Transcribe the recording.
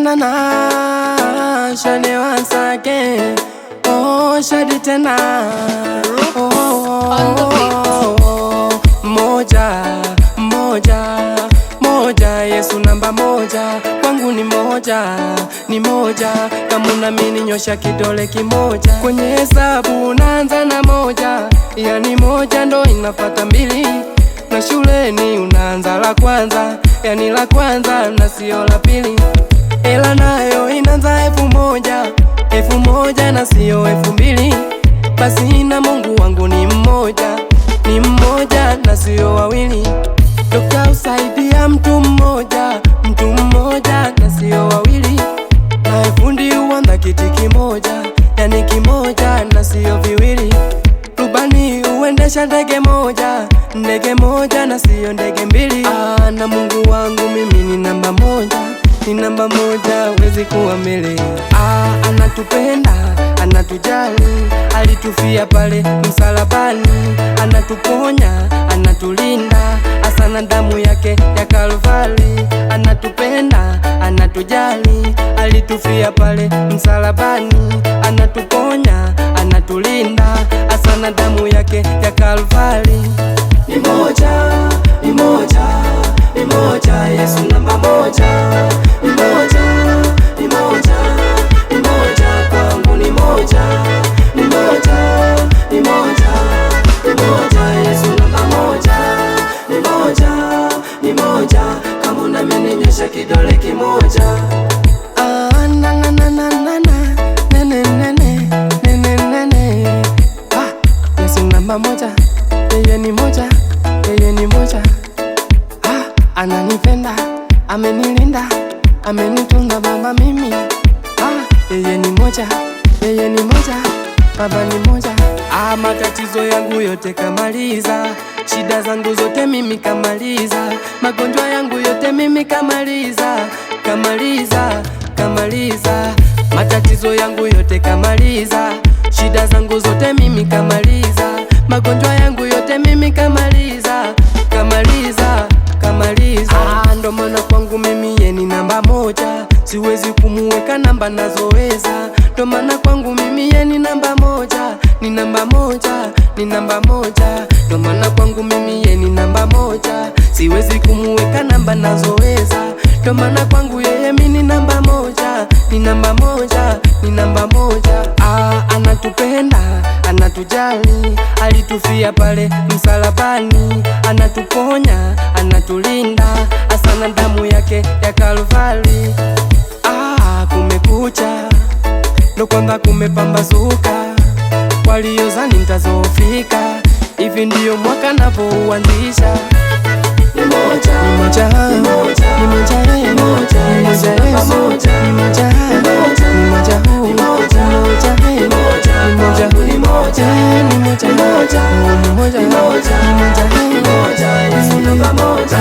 na na, shade once again. Oh, shade tena. Moja, moja, moja, Yesu namba moja. Kwangu ni moja, ni moja. Kama unaamini nyosha kidole kimoja. Kwenye hesabu unaanza na moja, yani moja ndo inapata mbili. Na shuleni unaanza la kwanza, yani la kwanza na sio la pili. Ela nayo inaanza 1000, 1000 na sio 2000. Basi na Mungu wangu ni mmoja, ni mmoja na sio wawili. Dokta usaidia mtu mmoja, mtu mmoja na sio wawili. Na fundi uanda kiti kimoja, yani kimoja na sio viwili. Rubani uendesha ndege moja, ndege moja na sio ndege mbili. Na Mungu wangu mimi ni namba moja, ni namba moja, wezi kuwa mbele. Anatupenda, anatujali, alitufia pale msalabani. Anatuponya, anatulinda, asana damu yake ya Kalvari. Anatupenda, anatujali, alitufia pale msalabani. Anatuponya, anatulinda, asana damu yake ya Kalvari. Ni moja, ni moja, ni moja, Yesu namba moja. Ni moja, ni moja, ni moja, kwangu ni moja. Ni moja, ni moja, ni moja, Yesu namba moja. Ni moja, ni moja, kama unaamini nyosha kidole kimoja. Na na na na na na, nene nene, nene nene. Yesu namba moja, yeye ni moja, yeye ni moja. Ananipenda, amenilinda, amenitunza baba mimi. Yeye ni moja, yeye ni moja, baba ni moja. Matatizo yangu yote kamaliza, shida zangu zote mimi kamaliza, magonjwa yangu yote mimi kamaliza, kamaliza, kamaliza. Matatizo yangu yote kamaliza, shida zangu zote mimi kamaliza, magonjwa yangu yote mimi kamaliza, kamaliza, kamaliza. Ndo maana kwangu mimi yeye ni namba moja, siwezi kumuweka namba nazoweza. Ndo maana kwangu mimi yeye ni namba moja, ni namba moja, ni namba moja. Ndo maana kwangu mimi yeye ni namba moja, siwezi kumuweka namba nazoweza. Ndo maana kwangu yeye mimi ni namba moja, ni namba moja, ni namba moja. Anatupenda, anatujali, alitufia pale msalabani. Anatuponya, anatulinda, asana damu yake ya Kalvari. Kumekucha, ndo kwamba kumepambazuka, waliozani nitazofika, hivi ndiyo mwaka napouanzisha. Ni moja, ni moja, ni moja, ni moja, ni moja, ni moja, ni moja, ni moja, huu ni moja, ni moja, ni moja, ni moja, ni moja, ni moja, ni moja, ni moja, ni moja, ni moja, Yesu namba moja.